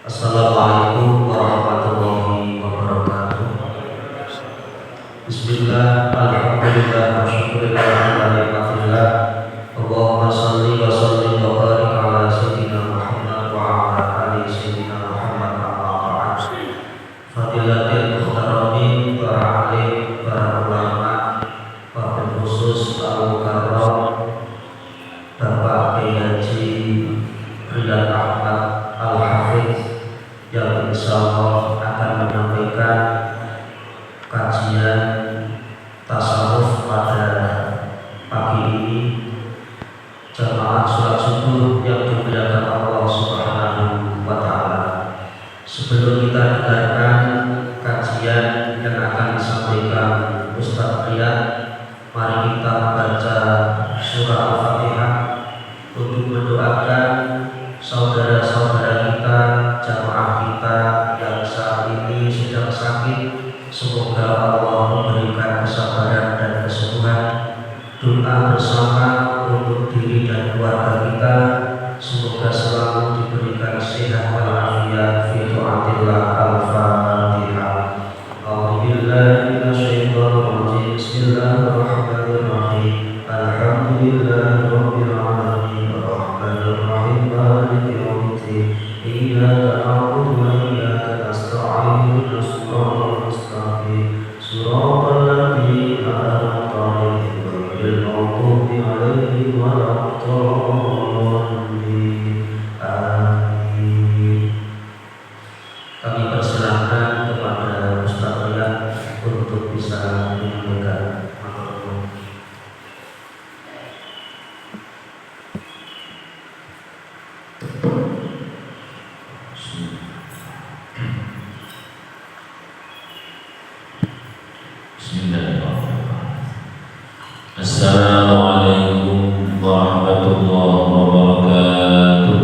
Assalamualaikum warahmatullahi wabarakatuh. Bismillah, alhamdulillah, wa syukurillah, ala nikmatillah. Allahumma salli wa sallim wa barik ala sayyidina Muhammad wa ala ali sayyidina Muhammad amma ba'd. Fadilatul muhtaramin, para alim, para ulama, wabil khusus al-mukarram Bapak Kiai Haji Ridwan Ahmad Al-Hafidz yang insyaallah akan menyampaikan kajian tasawuf pada pagi ini. Jamaah sholat subuh yang dimuliakan Allah Subhanahu wa Ta'ala, sebelum kita dengarkan kajian yang akan disampaikan Ustaz Riyad, mari kita membaca surah Al-Fatihah untuk mendoakan saudara-saudara kita, jamaah kita yang saat ini sedang sakit. Semoga Allah memberikan kesabaran dan kesembuhan. Doa bersama untuk diri dan keluarga kita, semoga selalu diberikan sehat walafiat fi taatillah. Al-Fatihah. A'udzubillahi minasyaitonir rajim. Bismillahirrahmanirrahim. Alhamdulillahirabbil alamin. Arrahmanirrahim. Maliki yaumiddin. Iyyaka na'budu wa iyyaka nasta'in. Ihdinas siratal ladzina an'amta 'alaihim ghairil maghdubi 'alaihim waladdallin. Amin. Kami persilahkan kepada Ustaz Riyad untuk bisa menyampaikan materi. Assalamualaikum warahmatullahi wabarakatuh.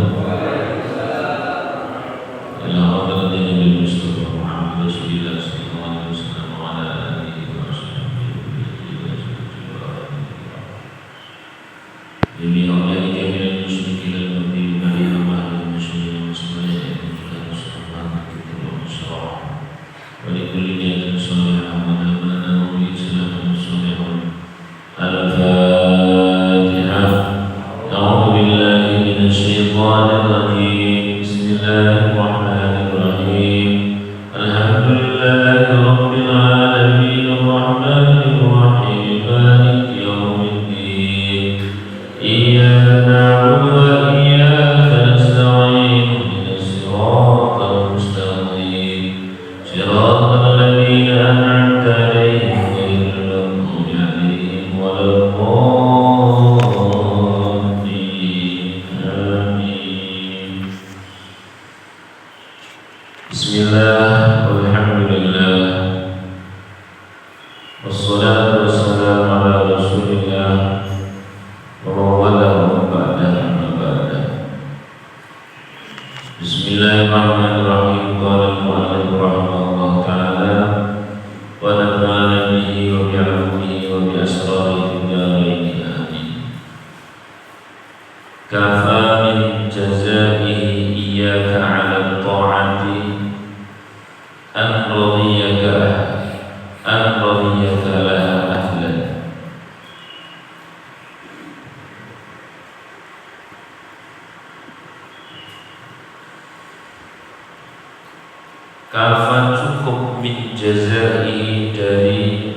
Kafa cukup min jazai, dari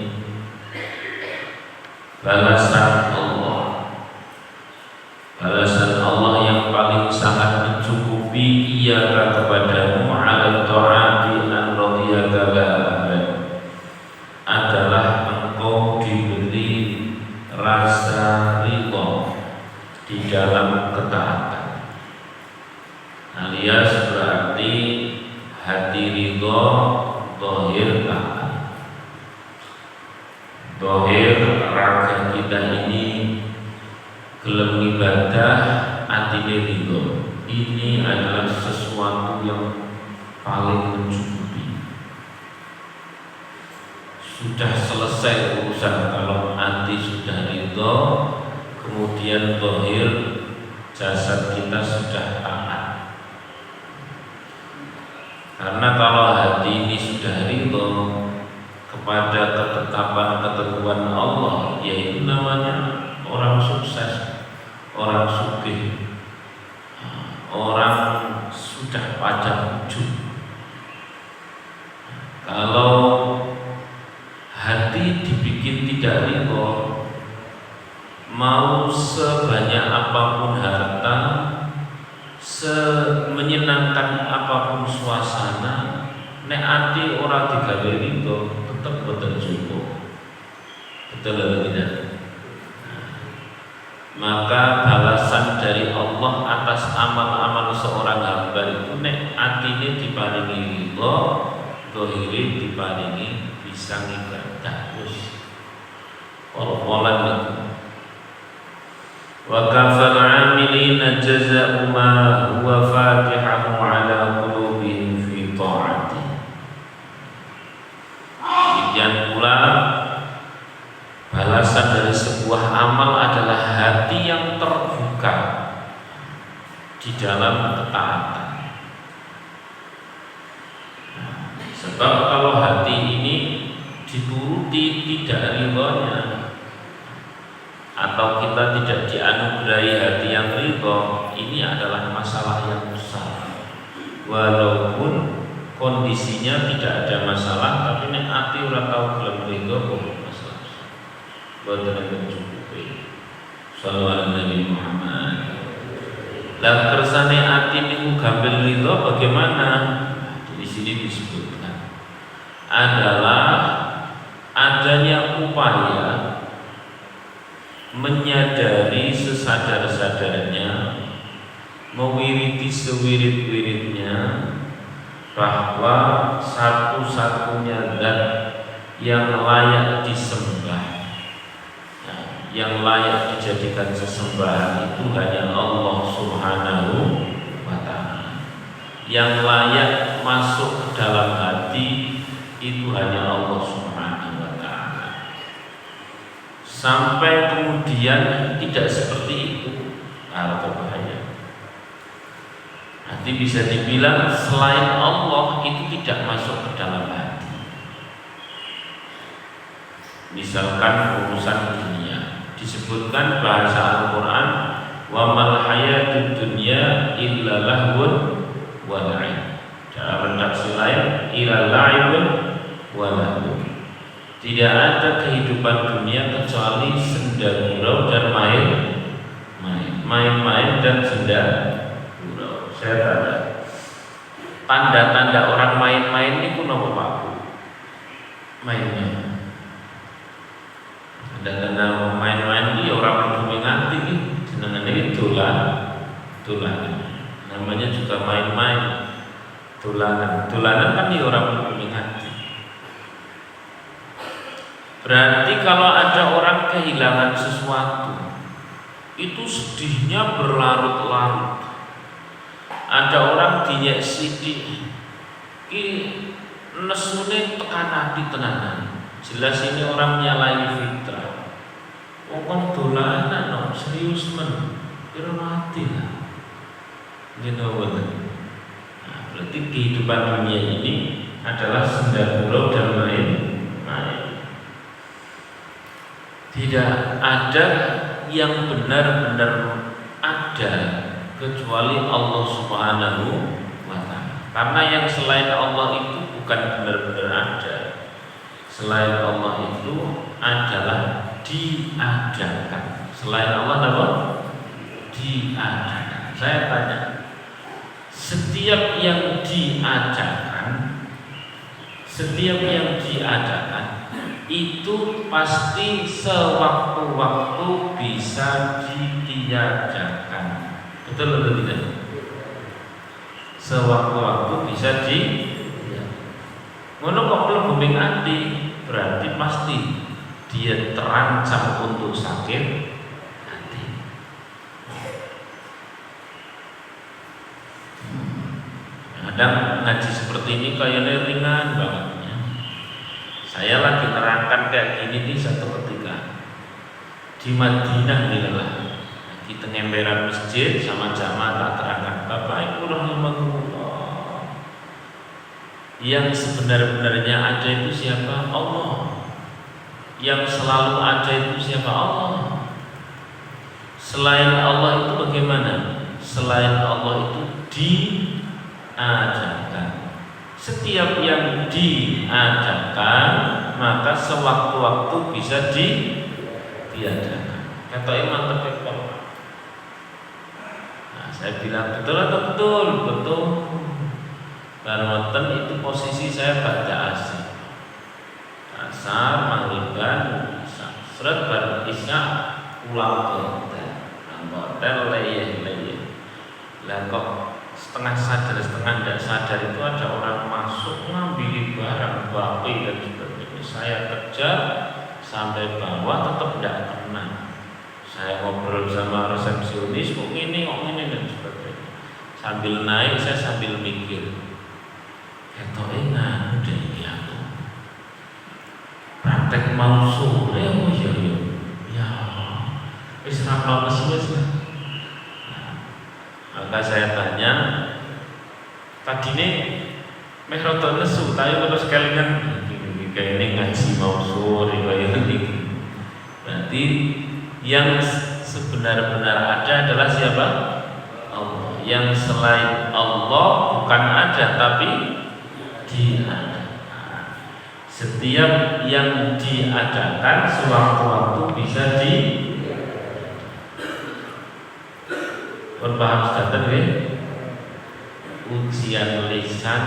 balasan Allah. Balasan Allah yang paling sangat mencukupi iyaka kepadamu ala ta'ati an radiyaka laha adalah engkau diberi rasa ridha di dalam ketaatan, alias berarti hati ridho, dohir taat. Dohir raga kita ini gelem ibadah, atine ridho. Ini adalah sesuatu yang paling mencukupi. Sudah selesai urusan kalau hati sudah ridho, kemudian dohir jasad kita sudah taat. Karena kalau hati ini sudah ridho kepada ketetapan ketentuan Allah, yaitu namanya orang sukses, orang sugih, orang sudah pajak ujung. Kalau hati dibikin tidak ridho, mau sebanyak apapun harta, semenyenangkan apapun suasana, nek ati ora digawe ridho, tetap boten cukup. Betul atau tidak? Maka balasan dari Allah atas amal-amal seorang hamba itu nek atine diparingi ridho, zahire diparingi bisa ngibadah. Pola-pola itu. Wa kafal 'amilina jazaa'u ma huwa fatihahu 'ala qulubihim fi ta'ati. Demikian pula balasan dari sebuah amal adalah hati yang terbuka di dalam ketaatan. Sebab kalau hati ini dituruti tidak ridhonya, atau kita tidak dianugerahi hati yang ridho, ini adalah masalah yang besar. Walaupun kondisinya tidak ada masalah, tapi nek ati ora tau gelem ridho kok masalah. Boten mencukupi. Shallallahu alaihi Nabi Muhammad. Lah kersane ati niku gambil ridho bagaimana? Di sini disebutkan adalah adanya upaya menyadari sesadar-sadarnya, mewiriti sewirid-wiridnya bahwa satu-satunya zat yang layak disembah, yang layak dijadikan sesembahan itu hanya Allah Subhanahu wa ta'ala. Yang layak masuk ke dalam hati itu hanya Allah Subhanahu wa ta'ala. Sampai kemudian tidak seperti itu, atau bahaya. Nanti bisa dibilang selain Allah itu tidak masuk ke dalam hati. Misalkan urusan dunia, disebutkan bahasa Al-Quran, wa mal hayatud dunya illa lahwun wa la'ib. Dalam redaksi lain, illa la'ibun wa lahwun. Tidak ada kehidupan dunia kecuali senda gurau dan main-main dan senda gurau. Saya tanya, tanda-tanda orang main-main ini pun apa Pak? Main-main. Tanda-tanda main-main ini orang berhubung nganti nih, senangannya tulan. Namanya juga main-main, tulanan kan di orang berhubung nganti. Berarti kalau ada orang kehilangan sesuatu, itu sedihnya berlarut-larut. Ada orang dinyek sidik, ki nesune tekan hati tenanan. Jelas ini orang nyalahi fitrah. Wong dolanan no, serius men, kira mati lah. Gitu betul. Nah, berarti kehidupan dunia ini adalah senda gurau dan main-main. Tidak ada yang benar-benar ada kecuali Allah Subhanahu wa ta'ala. Karena yang selain Allah itu bukan benar-benar ada. Selain Allah itu adalah diadakan. Selain Allah apa? Diadakan. Saya tanya, setiap yang diadakan itu pasti sewaktu-waktu bisa ditiadakan. Betul atau tidak? Sewaktu-waktu bisa ngono kok belum booming ati, berarti pasti dia terancam untuk sakit hati. Kadang ngaji seperti ini kayaknya ringan banget. Saya lagi terangkan kayak gini nih satu ketika di Madinah nih lah, di tengemberan masjid sama jamaah tak terangkan Bapak Ibu rahimahullah. Yang sebenar-benarnya ada itu siapa? Allah. Yang selalu ada itu siapa? Allah. Selain Allah itu bagaimana? Selain Allah itu diadakan. Setiap yang diadakan maka sewaktu-waktu bisa diadakan. Kata Imam Tepekor. Nah, saya bilang betul atau betul? Betul. Barmoten itu posisi saya baca asar, maghriban, isya, seret bar isya pulang ke hotel leyeh. Lah kok setengah sadar setengah tidak sadar itu ada orang masuk ngambil barang bapi dan sebagainya. Saya kejar sampai bawah tetap tidak kena. Saya ngobrol sama resepsionis kok ini dan sebagainya. Sambil naik saya sambil mikir. Ketoke nganu deh iki aku. Praktek mau sore oh iya. Ya. Wis ra males wis. Maka saya tanya, tadine meh rada nesu tapi terus kelingan kayak ini ngaji mau sore kaya ini. Berarti yang sebenar-benar ada adalah siapa? Allah. Yang selain Allah bukan ada tapi diadakan. Setiap yang diadakan sewaktu-waktu bisa paham standar ya? Ujian lisan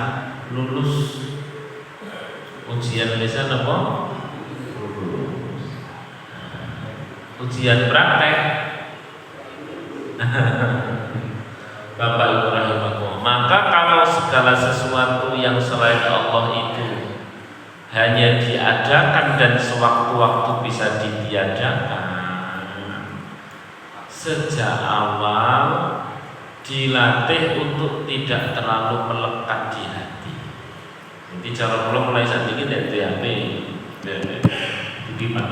lulus. Ujian lisan apa? Lulus. Ujian praktek. Bapak Ibu rahimahullah. Maka kalau segala sesuatu yang selain Allah itu hanya diadakan dan sewaktu-waktu bisa ditiadakan, sejak awal dilatih untuk tidak terlalu melekat di hati. Jadi cara belum mulai saat ini dari DAP, ditimpan.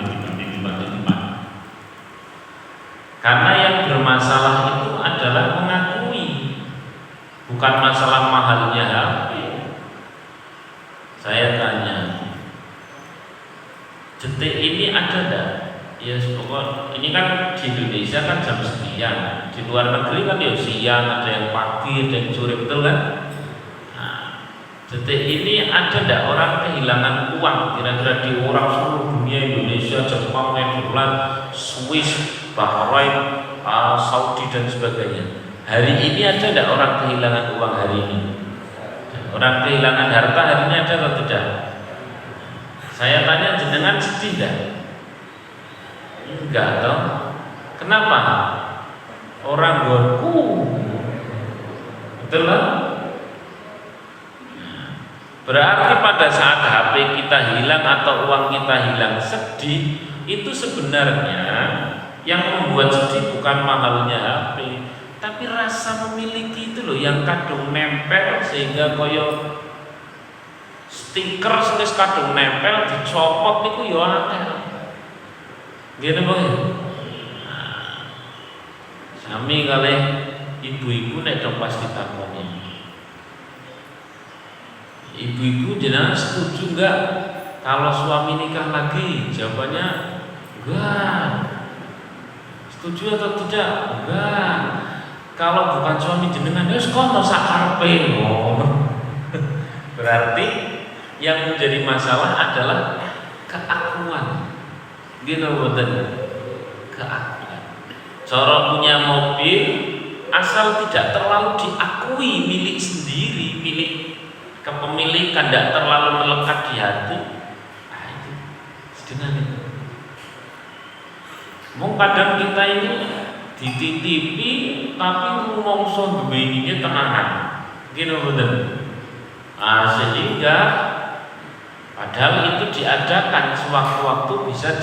Karena yang bermasalah itu adalah mengakui, bukan masalah mahalnya HP. Saya tanya, detik ini ada enggak? Ya pokoknya ini kan di Indonesia kan jam sekian, di luar negeri kan ya siang, ada yang pagi, ada yang sore, betul kan? Nah, detik ini ada enggak orang kehilangan uang kira-kira di orang seluruh dunia, Indonesia, Jepang, Netherlands, Swiss, Bahrain, Saudi dan sebagainya. Hari ini ada enggak orang kehilangan uang hari ini? Orang kehilangan harta hari ini ada atau tidak? Saya tanya jenengan sedih enggak? Enggak dong. Kenapa? Orang gorku. Betul kan? Berarti pada saat HP kita hilang atau uang kita hilang sedih, itu sebenarnya yang membuat sedih bukan mahalnya HP, tapi rasa memiliki itu loh yang kadung nempel sehingga koyo stiker wis kadung nempel dicopot niku yo akeh. Gini boy. Nah, sami kali ibu-ibu nek dong pasti takoni. Ibu-ibu jenengan setuju enggak kalau suami nikah lagi? Jawabannya enggak. Setuju atau tidak? Enggak. Kalau bukan suami jenengan wis kono sakarepe. Berarti yang menjadi masalah adalah keakuan. Gitu betul. Keakuan. Cara punya mobil asal tidak terlalu diakui milik sendiri, milik kepemilikan, tidak terlalu melekat di hati. Nah, itu sedang itu. Mau kadang kita ini dititipi tapi ngomongso duwe ini tenanan. Gitu betul. Nah, sehingga padahal itu diadakan sewaktu-waktu bisa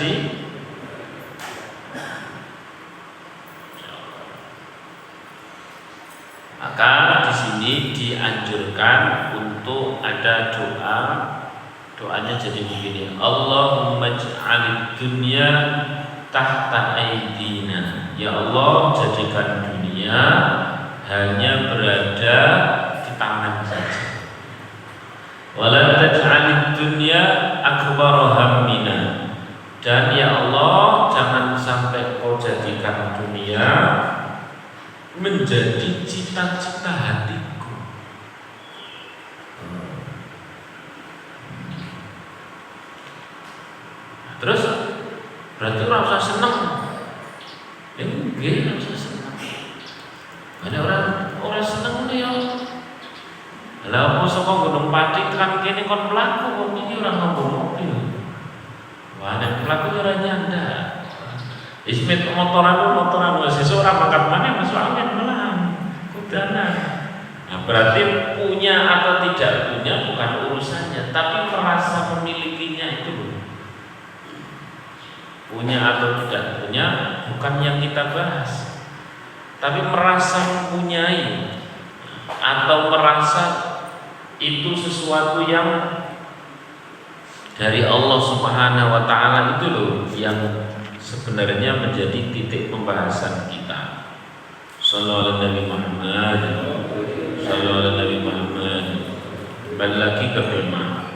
maka di sini dianjurkan untuk ada doa. Doanya jadi begini. Allahumma ij'alid dunya tahta aidina. Ya Allah, jadikan dunia hanya berada di tangan saja. Wala dunya akbar hammina, dan ya Allah jangan sampai Kau jadikan dunia menjadi cita-cita hatiku. Terus berarti ora usah seneng. Nggih, ora usah seneng. Ada orang seneng ya. Lah apa saka Gunung Pati tekan kene kon mlaku kon iki ora nganggo mobil. Wah, nek mlaku ora nyandak. Ismet motoran sesuk ora makan maneh masuk angin melang. Kudanan. Nah, berarti punya atau tidak punya bukan urusannya, tapi merasa memilikinya itu loh. Punya atau tidak punya bukan yang kita bahas, tapi merasa mempunyai atau merasa itu sesuatu yang dari Allah Subhanahu wa taala itu loh yang sebenarnya menjadi titik pembahasan kita. Sallallahu alaihi Muhammad, sallallahu alaihi Muhammad. Kembali lagi ke tema.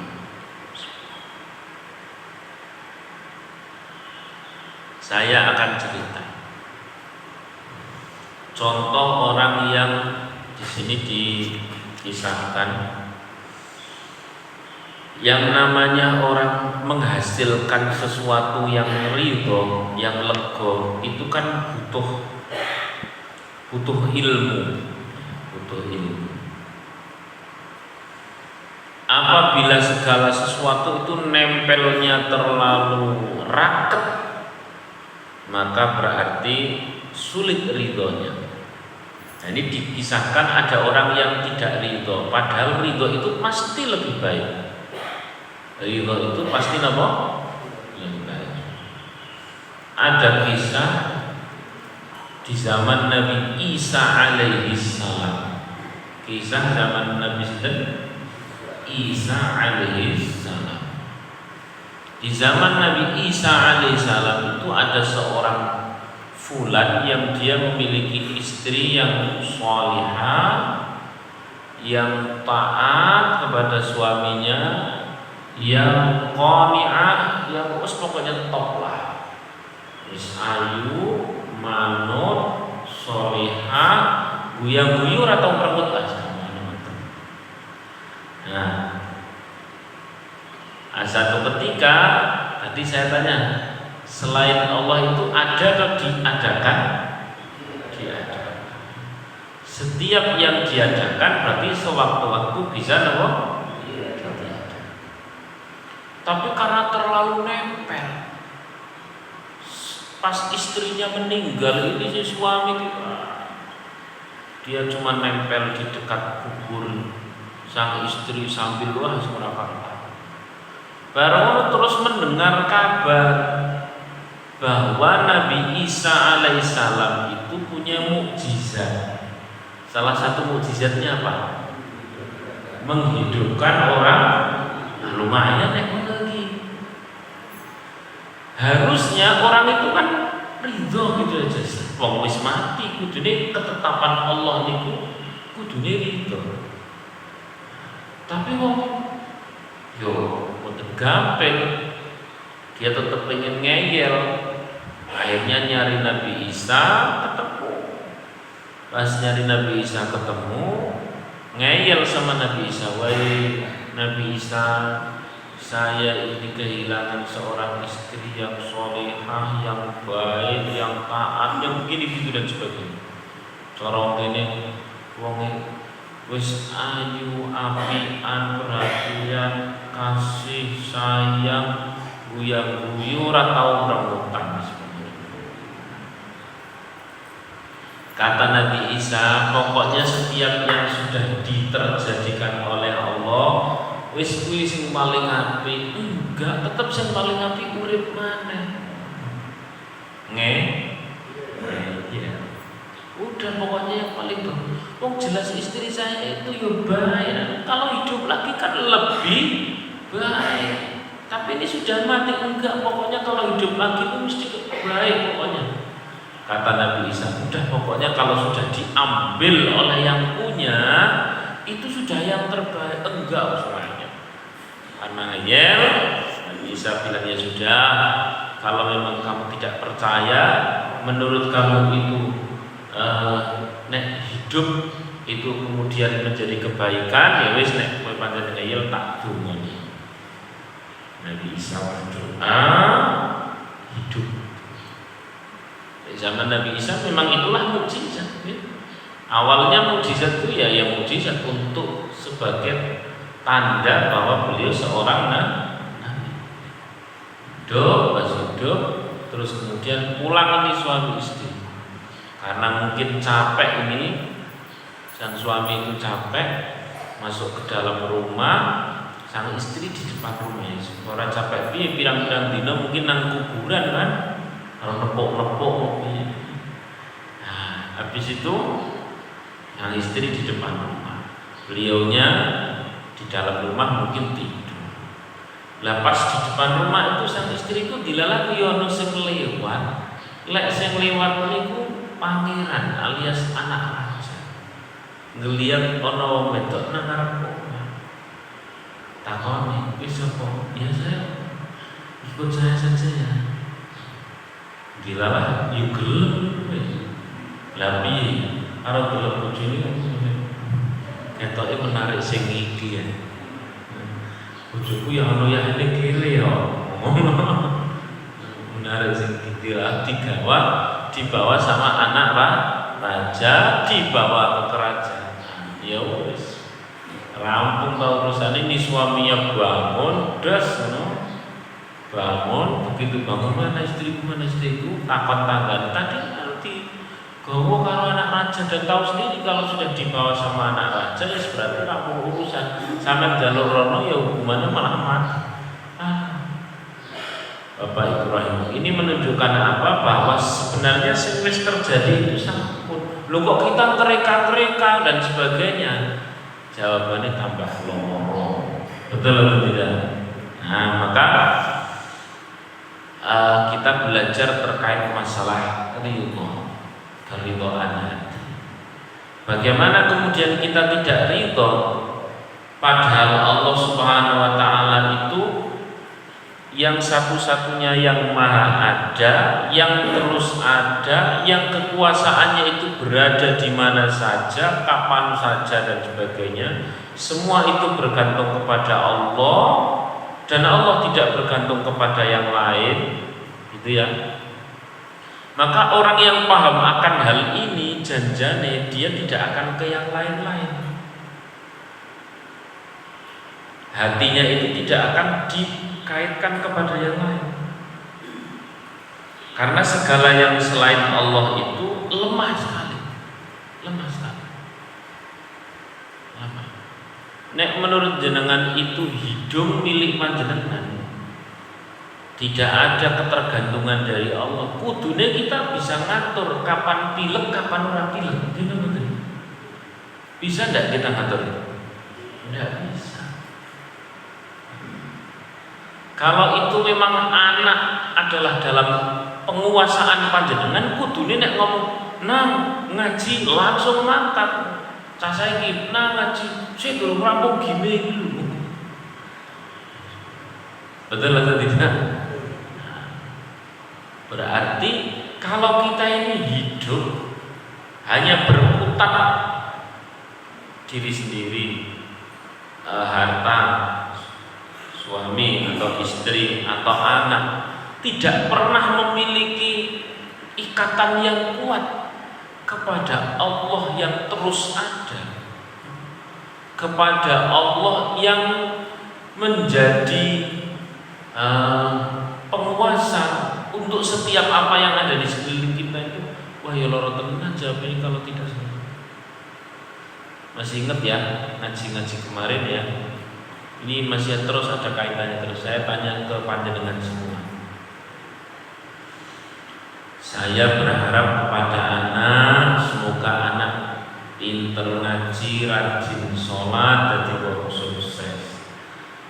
Saya akan cerita contoh orang yang di sini dikisahkan, yang namanya orang menghasilkan sesuatu yang ridho, yang lega, itu kan butuh ilmu. Apabila segala sesuatu itu nempelnya terlalu raket, maka berarti sulit ridhonya. Nah, ini dikisahkan ada orang yang tidak ridho, padahal ridho itu pasti lebih baik. Ridho itu pasti apa? Lebih baik. Ada kisah di zaman Nabi Isa alaihi salam. Kisah zaman Nabi Isa alaihi salam. Di zaman Nabi Isa alaihissalam itu ada seorang fulan yang dia memiliki istri yang sholihah, yang taat kepada suaminya, yang qani'ah, yang pokoknya top lah. Ayu, manut, sholihah, guyang-guyur atau perebut aja. Nah, satu ketika tadi saya tanya, selain Allah itu ada atau diadakan? Diadakan. Setiap yang diadakan berarti sewaktu-waktu bisa apa? Tapi karena terlalu nempel, pas istrinya meninggal ini si suami dia cuma nempel di dekat kubur sang istri sambil wah semerakan. Baru terus mendengar kabar bahwa Nabi Isa alaihissalam itu punya mukjizat. Salah satu mukjizatnya apa? Menghidupkan orang. Lumayan lagi. Harusnya orang itu kan ridho gitu aja. Wong wis mati, kudune ketetapan Allah niku kudune ridho. Tapi wong boten gampang, dia tetap pengen ngeyel. Akhirnya nyari Nabi Isa ketemu. Pas nyari Nabi Isa ketemu, ngeyel sama Nabi Isa, wahai Nabi Isa, saya ini kehilangan seorang istri yang sholihah, yang baik, yang taat, yang begini begitu dan sebagainya. Corong ini wong wis ayu, apian, perhatian, kasih sayang, guyang-guyur atau orang-orang. Kata Nabi Isa, pokoknya setiap yang sudah diterjadikan oleh Allah, wis kuwi sing paling apik. Enggak, tetep sing paling apik urip maneh. Iya. Udah pokoknya yang paling bagus. Oh jelas istri saya itu ya baik. Kalau hidup lagi kan lebih baik. Tapi ini sudah mati, enggak. Pokoknya kalau hidup lagi itu mesti baik pokoknya. Kata Nabi Isa, udah pokoknya kalau sudah diambil oleh yang punya, itu sudah yang terbaik. Enggak semuanya. Karena Hayel, Nabi Isa bilang ya sudah, kalau memang kamu tidak percaya, menurut kamu itu nek hidup itu kemudian menjadi kebaikan, ya wis nek kowe pancen Hayel tak dungoni. Nabi Isa berdoa hidup. Di zaman Nabi Isa memang itulah mukjizat. Ya. Awalnya mukjizat itu ya mukjizat untuk sebagai tanda bahwa beliau seorang nabi. Hidup, terus kemudian pulang ini suami istri. Karena mungkin capek ini, sang suami itu capek masuk ke dalam rumah, sang istri di depan rumah. Orang capek piye pirang-pirang dina mungkin nang kuburan kan, kalau nepuk-nepuk. Nah, habis itu sang istri di depan rumah, beliaunya di dalam rumah mungkin tidur. Lah pas di depan rumah itu sang istriku dilalaki ono sing lewat. Lek sing lewat niku pangeran alias anak raja. Ngelihat ono wong wedok nang ngarep omah. Takoni, "Wis sapa?" "Ya saya. Ikut saya saja ya." Dilalah yo gelem. Lah piye? Karo gelem bojone ketoke menarik sing iki ya. Bojoku ya ono ya ini kiri ya. Menarik sing iki dibawa sama anak raja, dibawa ke kerajaan. Ya wis. Rampung tau urusan ini suaminya bangun, bangun, begitu bangun mana istriku, takon tangga tadi nanti gowo karo anak raja dan tahu sendiri kalau sudah dibawa sama anak raja ya berarti rampung urusan sampai jalur rono ya hukumannya malah mati. Bapak Ibrahim ini menunjukkan apa? Bahwa sebenarnya sing wis terjadi itu sampun. Lho kok kita kereka dan sebagainya? Jawabannya tambah loro. Betul atau tidak? Nah, maka kita belajar terkait masalah keridhaan hati. Bagaimana kemudian kita tidak ridho padahal Allah Subhanahu wa taala itu yang satu-satunya yang maha ada, yang terus ada, yang kekuasaannya itu berada di mana saja, kapan saja dan sebagainya. Semua itu bergantung kepada Allah dan Allah tidak bergantung kepada yang lain, gitu ya. Maka orang yang paham akan hal ini janjane dia tidak akan ke yang lain-lain. Hatinya itu tidak akan dikaitkan kepada yang lain. Karena segala yang selain Allah itu lemah sekali. Lemah. Nek menurut jenengan itu hidung milik panjenengan. Tidak ada ketergantungan dari Allah. Kudune kita bisa ngatur kapan pilek, kapan ora pilek. Bisa enggak kita ngatur? Enggak bisa. Kalau itu memang anak adalah dalam penguasaan panjenengan, kudune nek ngomong nang ngaji langsung mantap. Cah saiki nang ngaji sik durung rampung gime iki lho. Betul atau tidak? Berarti kalau kita ini hidup hanya berputar diri sendiri, harta, suami atau istri atau anak, tidak pernah memiliki ikatan yang kuat kepada Allah yang terus ada, kepada Allah yang menjadi penguasa untuk setiap apa yang ada di sekeliling kita itu. Wah ya loro tenan jawabnya kalau tidak salah. Masih ingat ya ngaji-ngaji kemarin ya. Ini masih terus ada kaitannya terus. Saya tanya ke panjenengan semua. Saya berharap kepada anak, semoga anak pinter ngaji, rajin sholat, jadi orang sukses.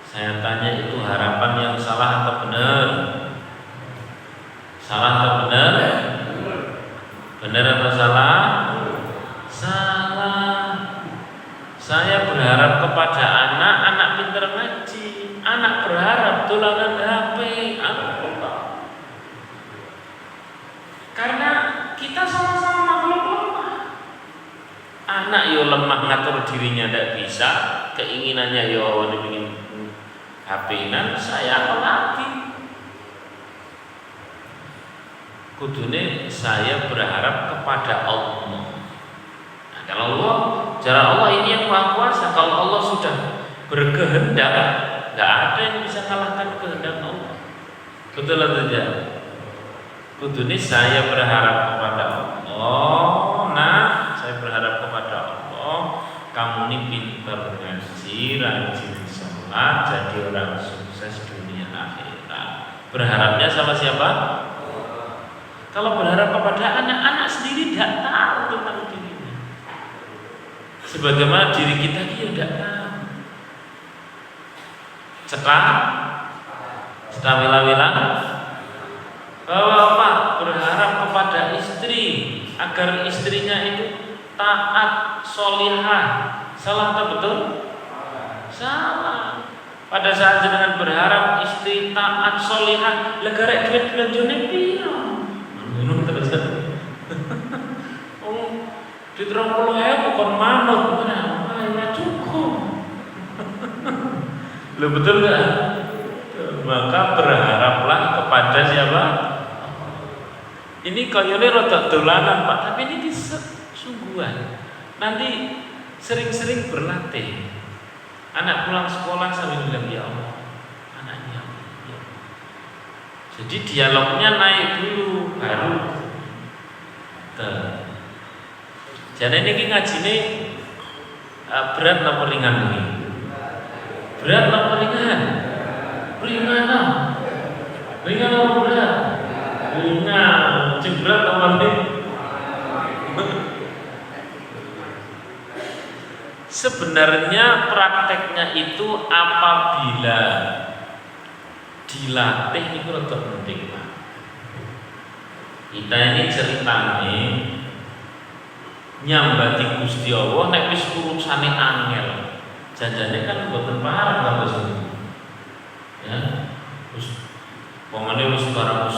Saya tanya itu harapan yang salah atau benar? Salah atau benar? Benar atau salah? Salah. Saya berharap kepada anak pinter ngaji, anak dirinya tidak bisa, keinginannya ya ingin HP-nan, saya apa lagi? Kudune saya berharap kepada Allah. Nah, kalau Allah, cara Allah ini yang maha kuasa. Kalau Allah sudah berkehendak, nggak ada yang bisa kalahkan kehendak Allah. Betul atau tidak? Kudune saya berharap kepada Allah. Nah, saya berharap kepada Allah, kamu ini pintar ngaji, rajin sholat, jadi orang sukses dunia akhirat. Berharapnya sama siapa? Kalau berharap kepada anak-anak sendiri tidak tahu tentang dirinya. Sebagaimana diri kita dia tidak tahu. Cetak wila-wila. Bapak berharap kepada istri agar istrinya itu taat, solihah. Salah atau betul? Salah. Pada saat jenengan berharap istri taat, solihah, legarek duit belanjane piro? Ngono terus. Oh, di 30.000 kon manut mana? Ayo cukup. Lo betul enggak? Maka berharaplah kepada siapa? Ini kayaknya rada dolanan Pak, tapi ini sungguhan. Nanti sering-sering berlatih. Anak pulang sekolah sambil bilang ya Allah, anaknya ya. Jadi dialognya naik dulu, baru. Jadi ini ngaji ini berat atau ringan ini? Berat atau ringan? Ringan lah. Ringan atau berat? Ringan. Berat atau ringan? Sebenarnya prakteknya itu apabila dilatih itu lebih penting Pak. Kita ini ceritanya nyambati Gusti Allah nek wis urusane angel. Janjane kan mboten parah karo sini. Ya. Terus pamane wis barang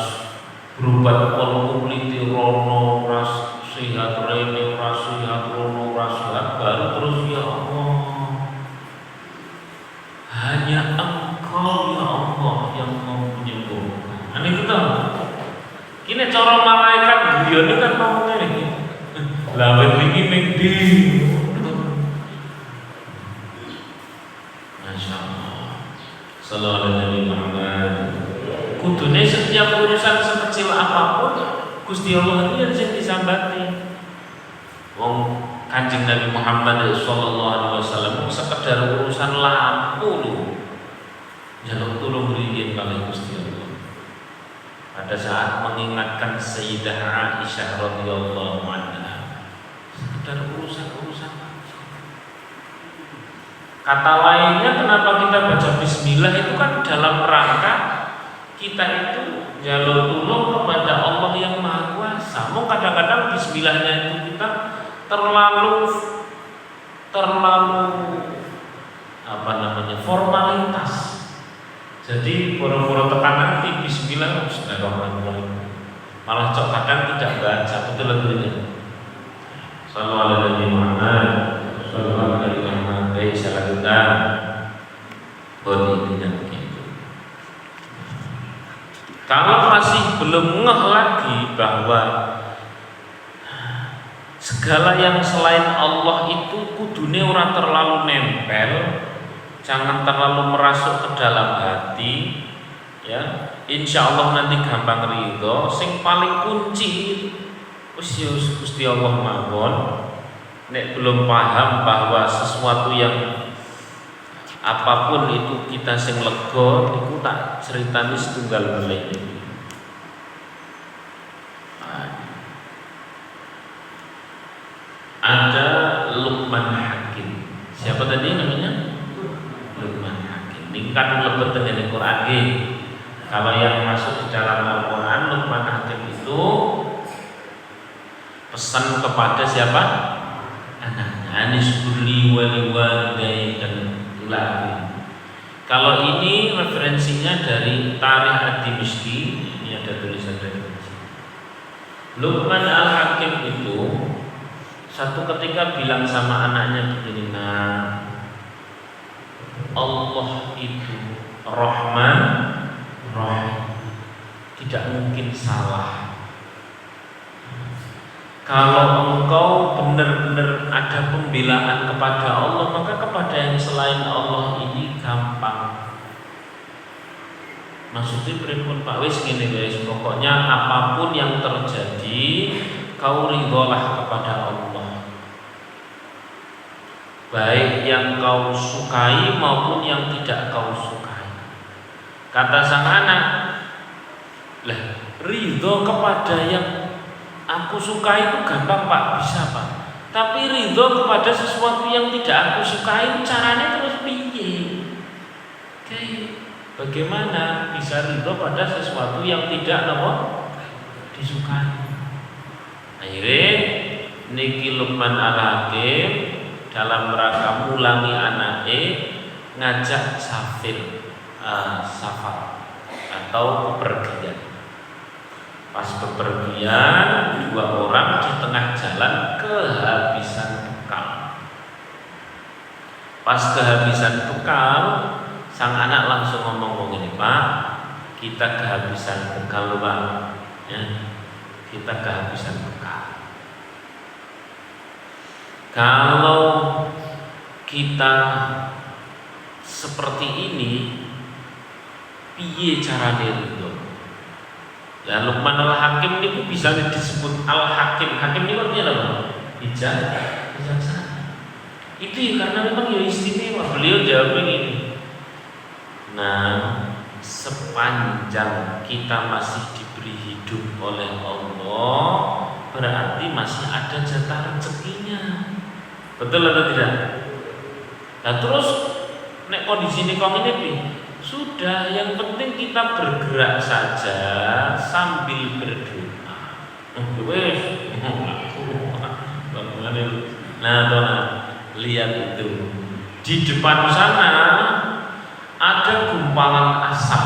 berobat kol kuliti rono ras sehat rene ras sehat rono ras sehat baru terus ya Allah. Hanya Engkau ya Allah yang mau menyembuhkan. Ini kita. Kini cara malaikat guyone kan mau ngene. Lah wit iki ning ndi? Masyaallah. Sallallahu alaihi Muhammad. Kudune setiap urusan sekecil apapun Gusti Allah itu yang disambati. Wong Kanjeng Nabi Muhammad sallallahu alaihi wasallam sekedar urusan lampu lho. Jaluk tulung riyin kali Gusti Allah. Pada saat mengingatkan Sayyidah Aisyah radhiyallahu anha, sekedar urusan-urusan aja. Kata lainnya kenapa kita baca bismillah itu kan dalam rangka kita itu jalur tulung kepada Allah yang Maha Kuasa. Mau kadang-kadang bismillahnya itu kita terlalu formalitas. Jadi boro-boro tekanan di bismillah bismillahirrahmanirrahim. Malah cok kadang tidak baca betul-betul. Sallallahu alaihi Muhammad, sallallahu alaihi Muhammad. Baik salah kita. Intinya begitu. Kalau masih belum ngeh lagi bahwa segala yang selain Allah itu kudune ora terlalu nempel, jangan terlalu merasuk ke dalam hati, ya. Insya Allah nanti gampang ridho. Sing paling kunci usius Gusti Allah mawon. Nek belum paham bahwa sesuatu yang apapun itu kita sing lega, iku tak ceritani setunggal melih. Ada Luqman Hakim. Siapa tadi namanya? Luqman Hakim. Ini kan lebet dengan Al-Quran. Kalau yang masuk di dalam Al-Quran, Luqman Hakim itu pesan kepada siapa? Anaknya. Anishkurli wali walidayya dan ilahi. Kalau ini referensinya dari Tarikh Ad-Dimishqi. Ini ada tulisan dari Luqman Al-Hakim itu Satu ketika bilang sama anaknya begini, nah, Allah itu Rahman Rahim, tidak mungkin salah. Kalau engkau benar-benar ada pembelaan kepada Allah, maka kepada yang selain Allah ini gampang. Maksudnya pripun Pak, wis ngene guys, pokoknya apapun yang terjadi kau ridholah kepada Allah, baik yang kau sukai maupun yang tidak kau sukai. Kata sang anak, lah ridho kepada yang aku sukai itu gampang Pak, bisa Pak. Tapi ridho kepada sesuatu yang tidak aku sukai, caranya terus piye? Bagaimana bisa ridho pada sesuatu yang tidak disukai? Akhirnya niki Luqman Al-Hakim dalam rangka mulangi anake ngajak safar atau bepergian. Pas bepergian, dua orang di tengah jalan kehabisan bekal. Pas kehabisan bekal, sang anak langsung ngomong ini, Pak, kita kehabisan bekal Pak, ya, kita kehabisan bekal. Kalau kita seperti ini, piye carane ridho? Lah Luqman Al-Hakim niku bisa disebut Al-Hakim. Hakim niku artinya apa? Bijaksana. Itu ya karena memang ya istimewa. Beliau jawab ini. Nah, sepanjang kita masih diberi hidup oleh Allah, berarti masih ada jatah rezekinya. Betul atau tidak? Nah terus nek kondisi ini kong ini sudah, yang penting kita bergerak saja sambil berdoa. Nah, lihat itu di depan sana ada gumpalan asap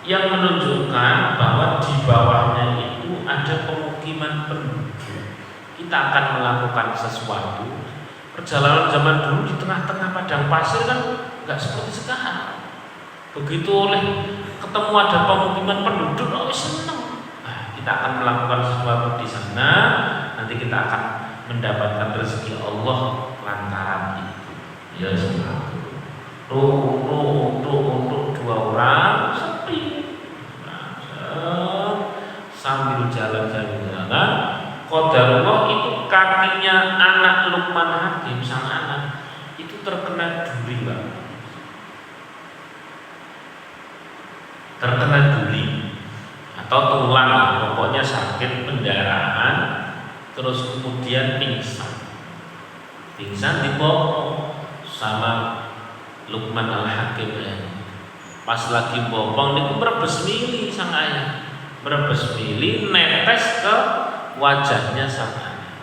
yang menunjukkan bahwa di bawahnya itu ada pemukiman penduduk. Kita akan melakukan sesuatu. Perjalanan zaman dulu di tengah-tengah padang pasir kan nggak seperti sekarang. Begitu oleh ketemu ada pemukiman penduduk, oh senang. Nah, kita akan melakukan sesuatu di sana. Nanti kita akan mendapatkan rezeki Allah lantaran itu. Ya sudah. Untuk dua orang sepi. Sambil jalan-jalan, qadarullah itu kakinya anak Luqman Hakim, sang anak itu terkena duri, Pak. Terkena duri atau tulang, pokoknya sakit pendarahan, terus kemudian pingsan dibopong sama Luqman Al-Hakim. Pas lagi bopong niku merebes mili sang ayah, merebes mili netes ke wajahnya sang anak.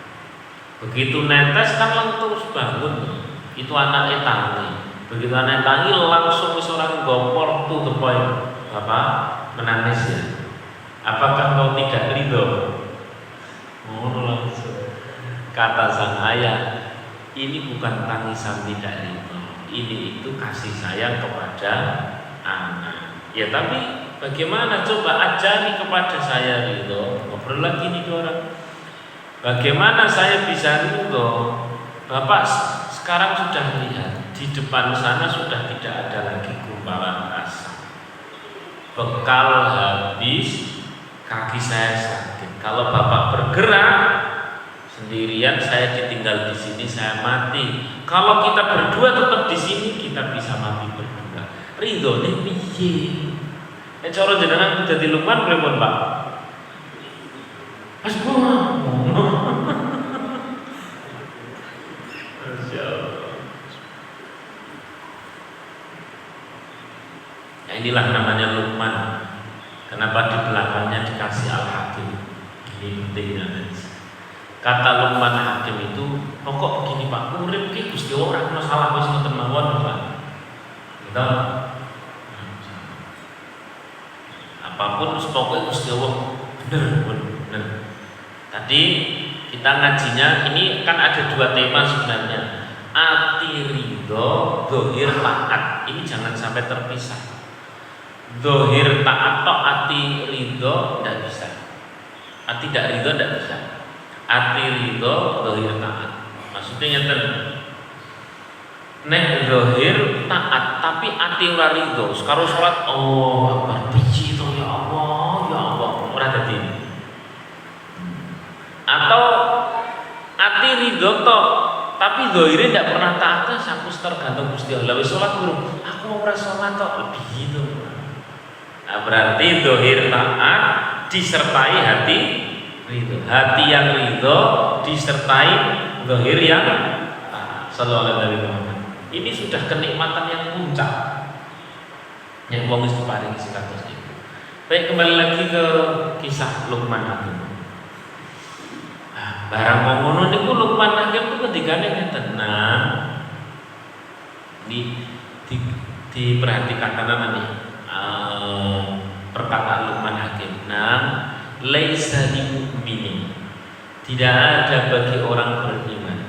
Begitu netes kan langsung terus bangun, itu anaknya tangi. Begitu anak tangi langsung seorang gopor to the point. Bapak menangis ya. Apakah kau tidak ridho? Langsung kata sang ayah, ini bukan tangisan tidak ridho, ini itu kasih sayang kepada anak. Ya tapi bagaimana, coba ajari kepada saya ridho. Ngobrol lagi nih orang. Bagaimana saya bisa ridho? Bapak sekarang sudah lihat di depan sana sudah tidak ada lagi gumpalan asap. Bekal habis, kaki saya sakit. Kalau Bapak bergerak sendirian, saya ditinggal di sini, saya mati. Kalau kita berdua tetap di sini, kita bisa mati berdua. Ridhone piye? Cara jenengan dadi Luqman pripun, Pak? Mas inilah namanya Luqman. Kenapa di belakangnya dikasih Al-Hakim? Ini pentingnya. Kata Luqman Hakim itu, pokok begini Pak, urip ki Gusti ora ono salah wis ngoten mawon Pak. Gitu. Apapun pokoke Gusti Allah bener. Tadi kita ngajinya ini kan ada dua tema sebenarnya. Ati ridho, dohir taat. Ini jangan sampai terpisah. Dohir taat atau ati ridho tidak bisa. Ati tidak ridho tidak bisa. Ati ridho, dohir taat. Maksudnya nyata. Nek dohir taat tapi ati ora ridho. Sekarang sholat oh akbar biji itu ya Allah ora dadi. Atau ati ridho toh tapi dohirnya tidak pernah taat, aku tergantung Gusti Allah. Wis sholat burung, aku mau ora sholat toh begitu. Nah, berarti dohir taat disertai hati ridho. Hati yang ridho disertai dohir yang taat. Sallallahu alaihi wasallam. Ini sudah kenikmatan yang puncak yang wong wis diparingi sekatos itu. Baik, kembali lagi ke kisah Luqman Hakim. Nah, barang wong ngono niku Luqman Hakim itu ketikane ngeten. Nah, diperhatikan tenan nih perkataan Luqman Hakim. Nah, laisa lil mu'minin. Tidak ada bagi orang beriman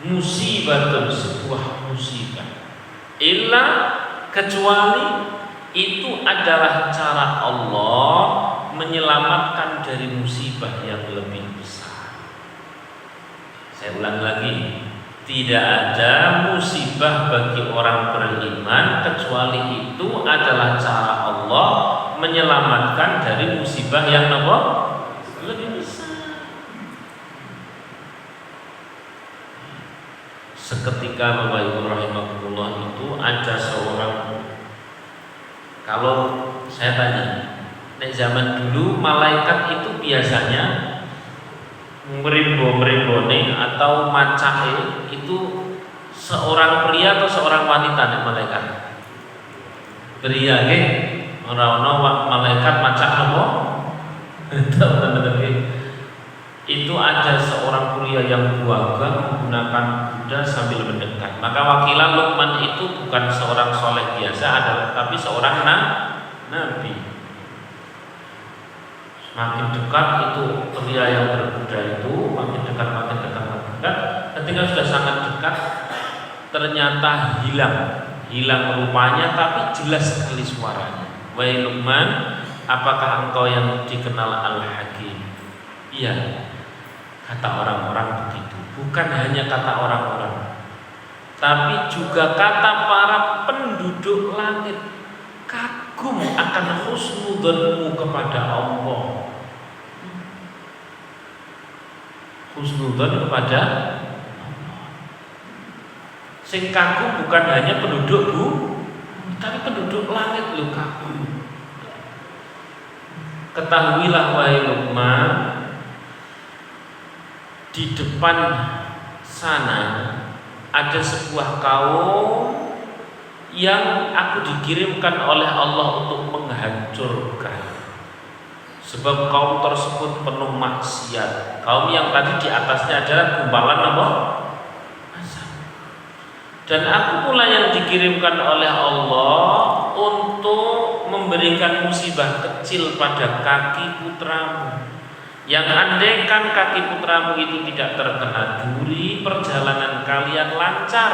musibatun, sebuah musibah, illa kecuali itu adalah cara Allah menyelamatkan dari musibah yang lebih besar. Saya ulang lagi, tidak ada musibah bagi orang beriman kecuali itu adalah cara Allah menyelamatkan dari musibah yang lebih besar. Seketika Bapak Ibu rahimahullah itu ada seorang, kalau saya tanya, nek zaman dulu malaikat itu biasanya merimbo-merimbone atau macahe itu seorang pria atau seorang wanita nek malaikat? Pria nggih, ora ono malaikat macak apa? Itu ada seorang pria yang buaga menggunakan kuda sambil mendekat. Maka wakilan Luqman itu bukan seorang soleh biasa, tapi seorang nabi. Makin dekat itu pria yang berkuda itu makin dekat. Ketika sudah sangat dekat, ternyata hilang rupanya, tapi jelas sekali suaranya. Wahai Luqman, apakah engkau yang dikenal Al-Hakim? Iya. Kata orang-orang begitu. Bukan hanya kata orang-orang, tapi juga kata para penduduk langit. Kagum akan husnudzonmu kepada Allah. Husnudzon kepada Allah. Sing kagum bukan hanya penduduk tapi penduduk langit lo kagum. Ketahuilah wahai Luqman, di depan sana ada sebuah kaum yang aku dikirimkan oleh Allah untuk menghancurkan. Sebab kaum tersebut penuh maksiat. Kaum yang tadi di atasnya adalah gumpalan azab. Dan aku pula yang dikirimkan oleh Allah untuk memberikan musibah kecil pada kaki putramu. Yang andaikan kaki putramu itu tidak terkena duri, perjalanan kalian lancar.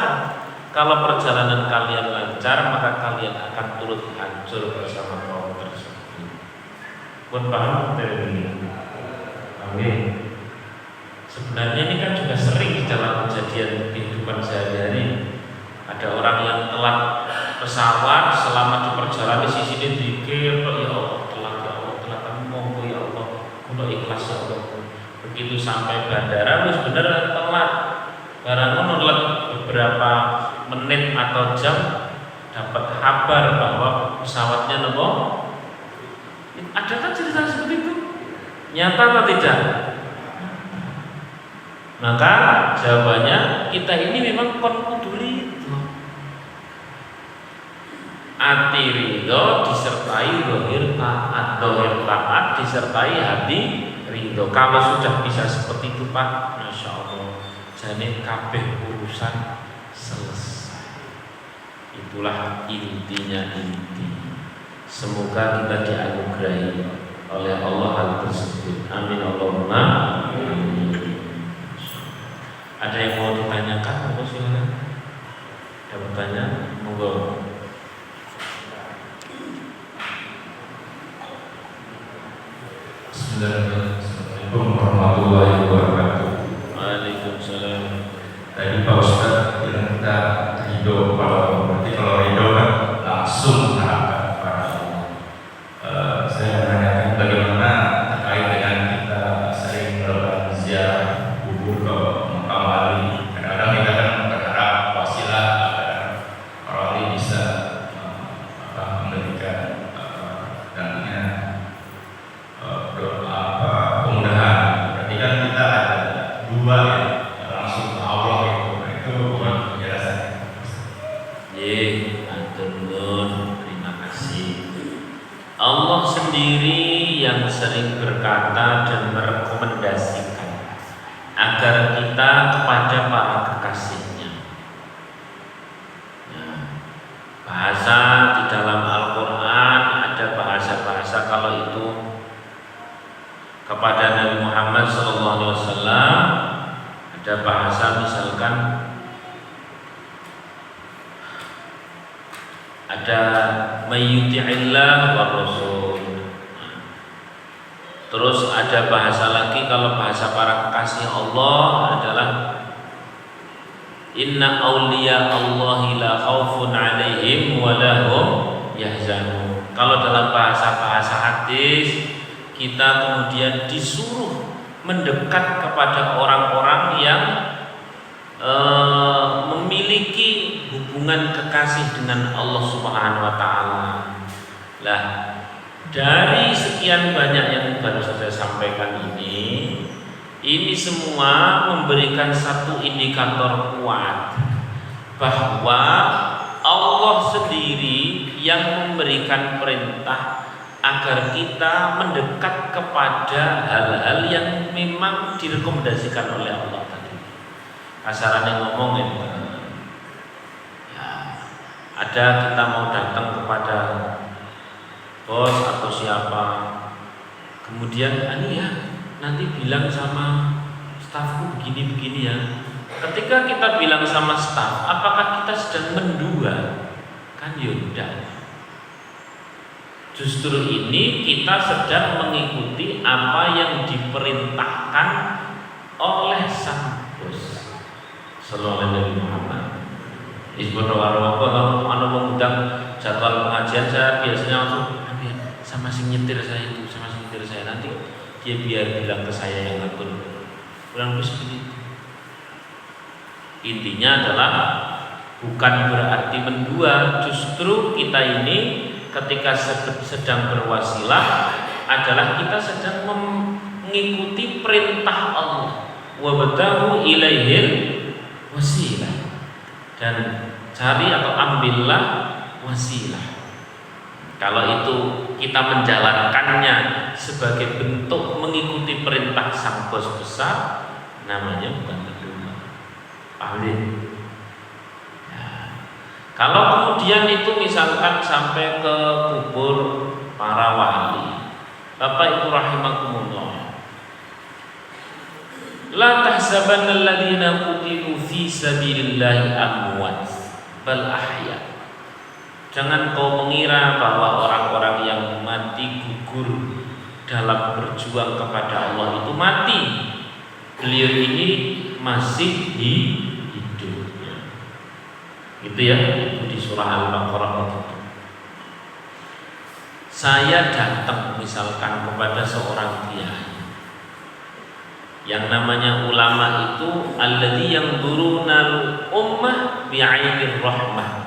Kalau perjalanan kalian lancar, maka kalian akan turut hancur bersama kaum tersebut. Pun paham ini? Amin. Sebenarnya ini kan juga sering di dalam kejadian kehidupan sehari-hari. Ada orang yang telat pesawat, selama di perjalanan di sisi dia dikir, ya Allah, telat kamu monggo ya Allah. Untuk ikhlas ya Allah. Begitu sampai bandara wis bener telat. Barang menolak beberapa menit atau jam dapat kabar bahwa pesawatnya nopo. Ada kan cerita seperti itu? Nyata atau tidak? Maka jawabannya kita ini memang konfuduri itu. Ati ridho disertai dohir taat disertai hati ridho. Kalau sudah bisa seperti itu Pak, Masya Allah, jadi kabeh urusan selesai. Itulah intinya inti. Semoga kita dianugerahi oleh Allah hal tersebut. Amin Allahumma amin. Ada yang mau ditanyakan? Monggo silakan. Ada bertanya? Monggo. Assalamualaikum warahmatullahi wabarakatuh. Waalaikumsalam. Tadi Pak Ustadz bilang kita ridho, berarti kalau ridho kan langsung menghadap kepada Allah. Saya menanyakan bagaimana terkait dengan kita sering melakukan ziarah kubur ke makam wali. Kadang-kadang kita kan berharap wasilah agar para wali bisa memberikan nantinya kemudahan. Berarti kan kita ada dua ya, langsung ke Allah itu bukan penjelasannya. Matur nuwun, terima kasih. Allah sendiri yang sering berkata dan merekomendasikan agar kita kepada para kekasihnya. Nah, bahasa di dalam Al-Quran ada bahasa-bahasa kalau itu kepada Nabi Muhammad SAW, ada bahasa misalkan ada mayyuti'illah wa rasul. Terus ada bahasa lagi kalau bahasa para kekasih Allah adalah inna awliya Allahi la khaufun alaihim wa lahum yahzanun. Kalau dalam bahasa-bahasa hadis kita kemudian disuruh mendekat kepada orang-orang yang memiliki hubungan kekasih dengan Allah Subhanahu wa taala. Lah, dari sekian banyak yang baru saya sampaikan ini semua memberikan satu indikator kuat bahwa Allah sendiri yang memberikan perintah agar kita mendekat kepada hal-hal yang memang direkomendasikan oleh Allah tadi. Kasarannya ngomongin, ya, ada kita mau datang kepada bos atau siapa, kemudian ya nanti bilang sama stafku begini-begini ya. Ketika kita bilang sama staf, apakah kita sedang mendua? Kan yaudah. Justru ini kita sedang mengikuti apa yang diperintahkan oleh sang bos. Sallallahu alaihi Muhammad. Isbodo warwa kalau anu mengundang jadwal pengajian saya biasanya langsung sama si nyetir saya itu, sama si nyetir saya nanti dia biar bilang ke saya yang ngatur. Kurang lebih seperti itu. Intinya adalah bukan berarti mendua, justru kita ini ketika sedang berwasilah adalah kita sedang mengikuti perintah Allah. Wa badahu ilaihil wasilah, dan cari atau ambillah wasilah. Kalau itu kita menjalankannya sebagai bentuk mengikuti perintah sang bos besar, namanya bukan kedua. Paham? Kalau kemudian itu misalkan sampai ke kubur para wali, Bapak Ibu rahimakumullah, la tahsabanna alladziina qutilu fi sabilillahi amwat bal ahya. Jangan kau mengira bahwa orang-orang yang mati gugur dalam berjuang kepada Allah itu mati. Beliau ini masih hidup. Itu ya, itu di surah Al-Baqarah itu. Saya datang misalkan kepada seorang kiai. Yang namanya ulama itu alladzi yanzurunal ummah bi'ainir rahmah.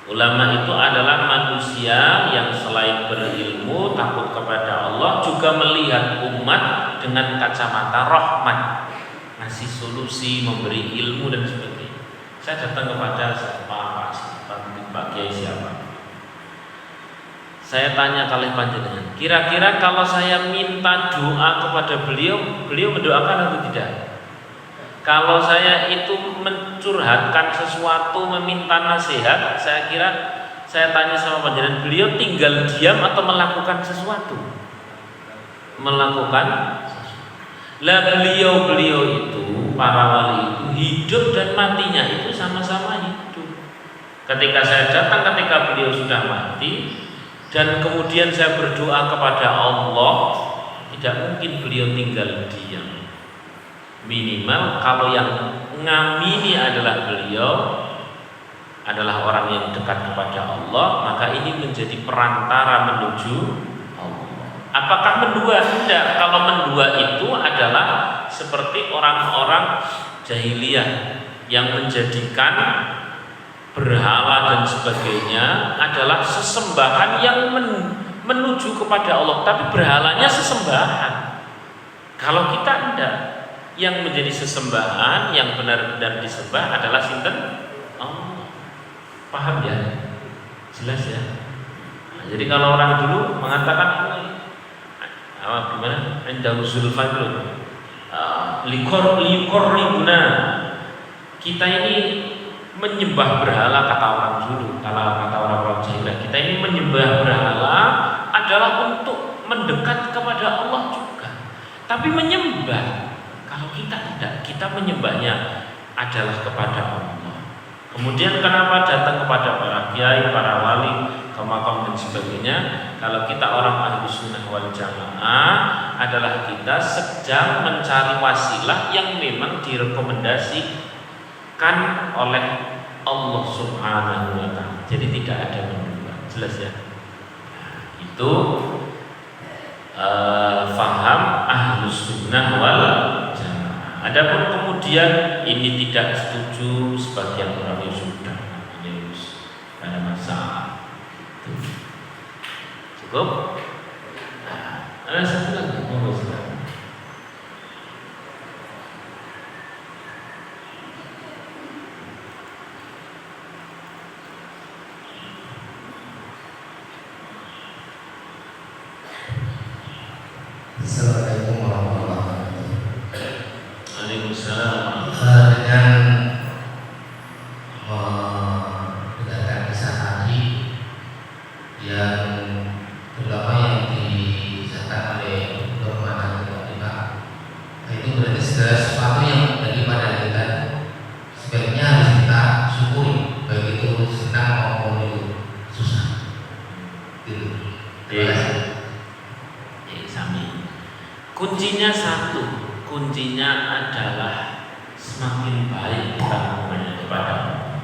Ulama itu adalah manusia yang selain berilmu, takut kepada Allah, juga melihat umat dengan kacamata rahmat, ngasih solusi, memberi ilmu dan sebagainya. Saya datang kepada Pak Kiai siapa. Saya tanya kalian panjenengan, kira-kira kalau saya minta doa kepada beliau, beliau mendoakan atau tidak? Kalau saya itu mencurhatkan sesuatu, meminta nasihat, saya kira saya tanya sama panjenengan, beliau tinggal diam atau melakukan sesuatu? Melakukan sesuatu. Lah beliau itu para wali itu hidup dan matinya itu sama-sama hidup. Ketika saya datang ketika beliau sudah mati dan kemudian saya berdoa kepada Allah, tidak mungkin beliau tinggal diam. Minimal kalau yang ngamini adalah beliau adalah orang yang dekat kepada Allah, maka ini menjadi perantara menuju Allah. Apakah mendua? Tidak. Kalau mendua itu adalah seperti orang-orang jahiliyah yang menjadikan berhala dan sebagainya adalah sesembahan yang menuju kepada Allah, tapi berhalanya sesembahan. Kalau kita tidak, yang menjadi sesembahan yang benar-benar disembah adalah sinten? Allah. Paham ya? Jelas ya? Nah, jadi kalau orang dulu mengatakan gimana? Indahu zulfan liqorribuna, kita ini menyembah berhala, kata orang dulu, kata orang-orang jahiliyah, kita ini menyembah berhala adalah untuk mendekat kepada Allah juga. Tapi menyembah, kalau kita tidak, kita menyembahnya adalah kepada Allah. Kemudian kenapa datang kepada para kiai, para wali, ke makam dan sebagainya? Kalau kita orang ahli sunnah wal jamaah adalah kita sedang mencari wasilah yang memang direkomendasikan oleh Allah Subhanahu wa ta'ala. Jadi tidak ada mendua. Jelas ya? Itu faham ahli sunnah wal jamaah. Adapun kemudian ini tidak setuju sebagian orang yang sudah ini ada masalah. Cukup? Nah, ada satu lagi mau silakan. Assalamualaikum warahmatullahi wabarakatuh. Waalaikumsalam. Dengan mendengarkan kisah tadi yang terutama yang diceritakan oleh Dr. Tiba-tiba, itu berarti segala sesuatu yang daripada kita sebaiknya harus kita syukuri, baik itu senang maupun itu susah. Gitu. Terima kasih. Sami. Kuncinya satu, kuncinya adalah semakin baik kita menghubungi kepada Allah.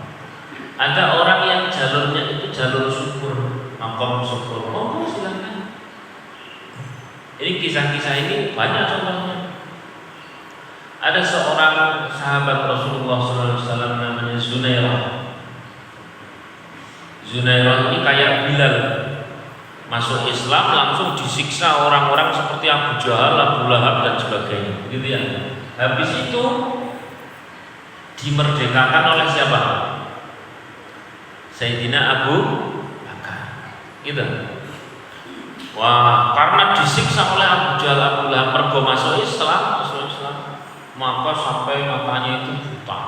Ada orang yang jalurnya itu jalur syukur, makom syukur. Oh, silakan. Ini kisah-kisah ini banyak contohnya. Ada seorang sahabat Rasulullah SAW namanya Zunairah. Zunairah ini kayak Bilal, masuk Islam langsung disiksa orang-orang seperti Abu Jahal, Abu Lahab dan sebagainya, gitu ya. Habis itu dimerdekakan oleh siapa? Sayyidina Abu Bakar, gitu. Wah, karena disiksa oleh Abu Jahal, Abu Lahab, mergo masuk Islam, maka sampai matanya itu buta.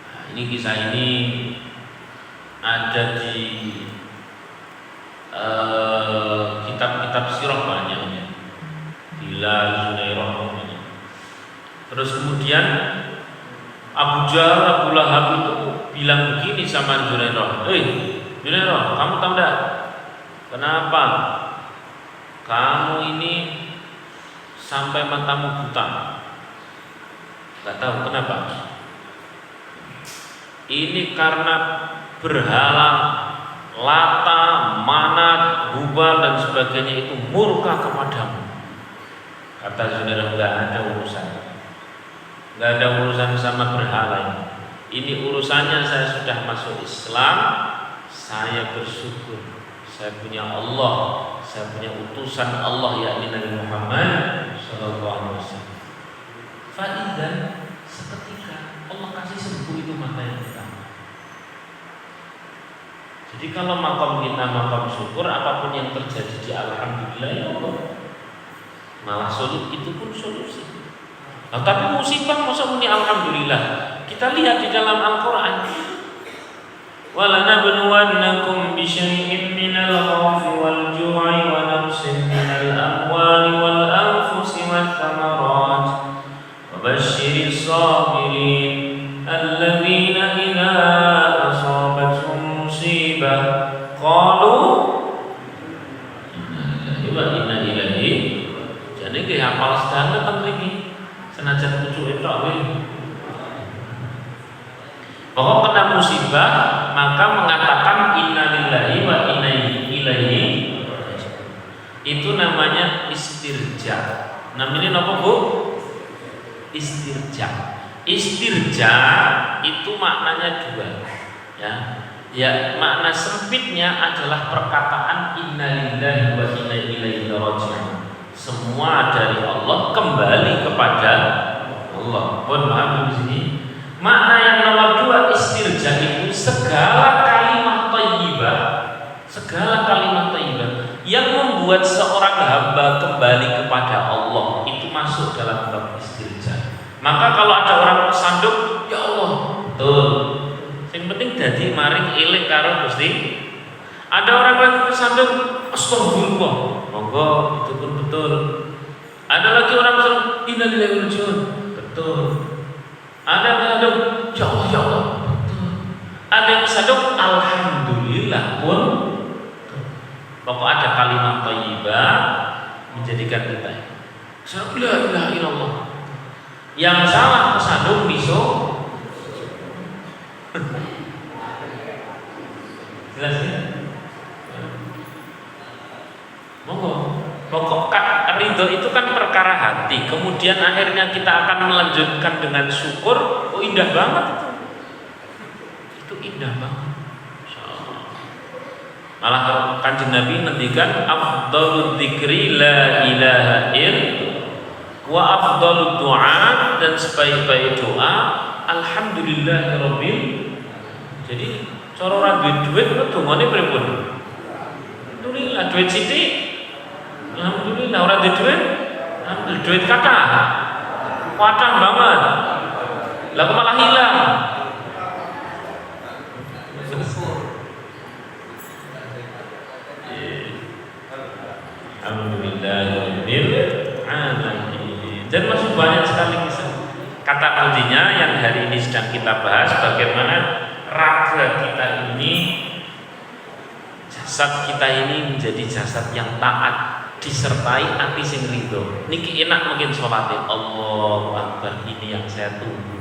Nah, ini kisah ini ada di kitab-kitab sirah banyaknya. Bilal, Zunairah banyak. Terus kemudian Abu Jahal, Abu Lahab itu bilang begini sama Zunairah, Zunairah, kamu tahu enggak kenapa kamu ini sampai matamu buta? Enggak tahu kenapa. Ini karena berhala Lata, Manat, Hubal dan sebagainya itu murka kepadamu. Kata Zunairah, enggak ada urusan. Enggak ada urusan sama berhala ini. Ini urusannya saya sudah masuk Islam, saya bersyukur. Saya punya Allah, saya punya utusan Allah yakni Nabi Muhammad sallallahu alaihi wasallam. Faidan seketika Allah kasih sembuh itu mata yang pertama. Jadi kalau makom kita makom syukur, apapun yang terjadi di alhamdulillah ya Allah. Malah itu pun solusi. Nah, tapi musibah masa muni alhamdulillah. Kita lihat di dalam Al-Qur'an. وَلَنَبْلُوَنَّكُمْ بِشَيْءٍ مِنَ الْخَوْفِ وَالْجُوعِ وَنَقْصٍ مِنَ الْأَمْوَالِ وَالْأَنْفُسِ وَالثَّمَرَاتِ alladzina idza asabatuhum musibah qalu inna lillahi wa inna ilaihi. Jane ki hafal sedane teng mriki. Senajan pucuke tok kuwi. Pokok kena musibah maka mengatakan innalillahi wa inna ilaihi. Itu namanya istirja. Namanya apa, Bu? Istirja. Istirja itu maknanya dua. Ya, makna sempitnya adalah perkataan innalillahi wa inna ilaihi raji'un. Semua dari Allah kembali kepada Allah. Mohon maaf di sini. Makna yang nomor dua istirja itu segala kalimat thayyibah, segala kalimat thayyibah yang membuat seorang hamba kembali kepada Allah itu masuk dalam bab istirja. Maka kalau ada orang tersandung, ya Allah, betul. Yang penting dadi maring eling karo Gusti. Ada orang lagi tersandung, astagfirullah, monggo itu pun betul. Ada lagi orang tersandung, innalillahi wa inna ilaihi raji'un, betul. Ada yang tersandung, ya Allah, ya Allah, betul. Ada yang tersandung, alhamdulillah pun. Pokok ada kalimat thayyibah menjadikan kita la ilaha illallah. Yang salah tersandung bisa. Jelas ya? Monggo. Pokok ridho itu kan perkara hati. Kemudian akhirnya kita akan melanjutkan dengan syukur. Oh, indah banget itu. Itu indah banget. Malah Kanjeng Nabi ngendikan afdhalud dzikri la ilaha illallah wa afdhalud du'a, dan sebaik-baik doa alhamdulillahirabbil. Jadi cara ora duit dongane pripun? Alhamdulillah duit sithik. Alhamdulillah ora duit. Alhamdulillah duit kathah. Kathah banget. Lah kok malah hilang. Alhamdulillahirabbil alamin. Dan masih banyak sekali kisah. Kata kuncinya yang hari ini sedang kita bahas, bagaimana raga kita ini, jasad kita ini menjadi jasad yang taat, disertai hati sing ridho. Niki enak mungkin sholatnya Allahu Akbar, ini yang saya tunggu.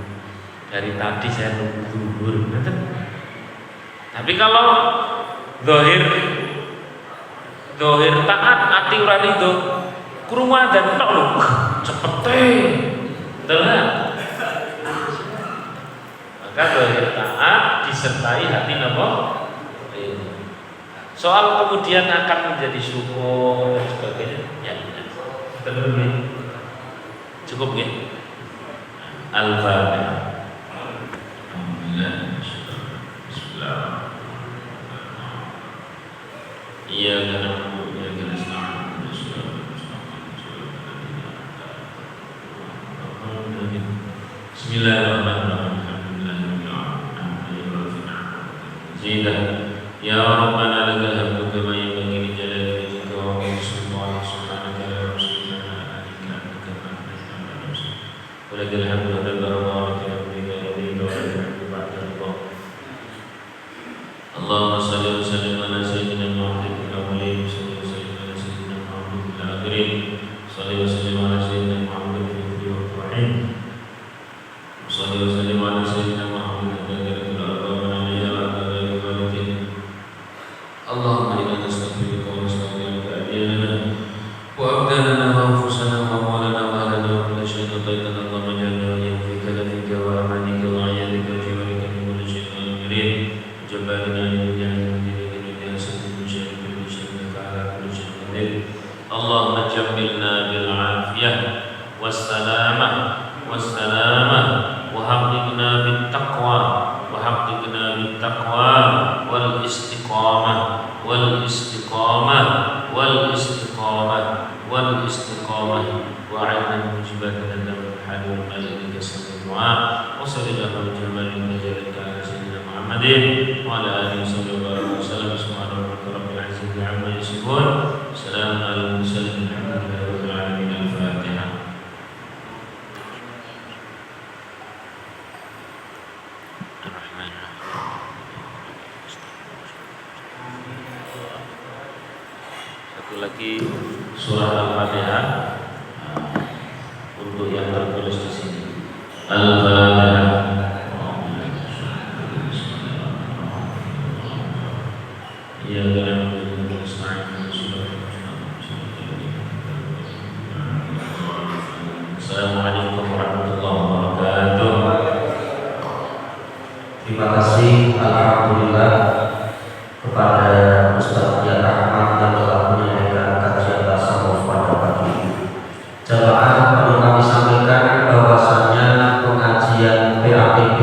Dari tadi saya nunggu zuhur. Tapi kalau Dohir taat ati ora ridho, krungu adzan tok lho, cepete. Tenan. Maka dohir taat disertai hati napa? Soal kemudian akan menjadi syukur dan sebagainya. Ya, cukup nggih? Al-Fatihah. Bismillah. Iya karena Bismillahirrahmanirrahim. Ya Rabbana lakal hamdu kama yanbaghi li jalali wajhika wa li subhanaka ya rasulana wa lakal hamdu ala barakati rabbika wa lakal hamdu. Allahumma shalli wa sallim ala sayyidina Muhammadin wa alihi wa sallim ala sayyidina Muhammadin al-akhirin. Shalli wa sallim ala sayyidina Muhammadin wa alihi Salli wa sallim ala sayyidina Muhammad al-Qadiratul Arba'an alaihi wa ala alihi wa sahbihi. Allahumma inna nastaghfiruka wa nastaghfiruka adiyana wa abdana wa anfusana wa amwalana wa ahlana wa kulla shay'in qadana. Allahumma ij'alna wa yaghfika lafika wa amanika wa ayyadika wa jiwarika min kulli shay'in mirin jabbalina yaj'alna min hasanin syai'in min syai'in ala kulli shay'in qadir. Allahumma jammilna bil afiyah was salamah وحققنا بالتقوى والاستقامة وعلنا الموجبات لنا الحال والملائكة سمع الدعاء وصلى الله وجمال وجلال على سيدنا محمد وعلى آله وصحبه وسلم. سبحان ربك رب العزة عما يصفون سلام على المرسلين الحمد لله رب العالمين. الفاتحة. Satu lagi surah Al-Fatihah untuk yang tertulis di sini. Al-Fatihah. Ya Assalamualaikum warahmatullahi wabarakatuh. Terima kasih alhamdulillah kepada Ustaz Yat Ahmad yang telah menyampaikan kajian tasawuf pada pagi ini. Jamaah, perlu kami sampaikan bahwasannya pengajian PAPB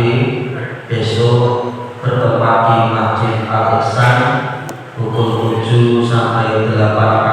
besok bertempat di Masjid Al-Ihsan pukul 7 sampai 8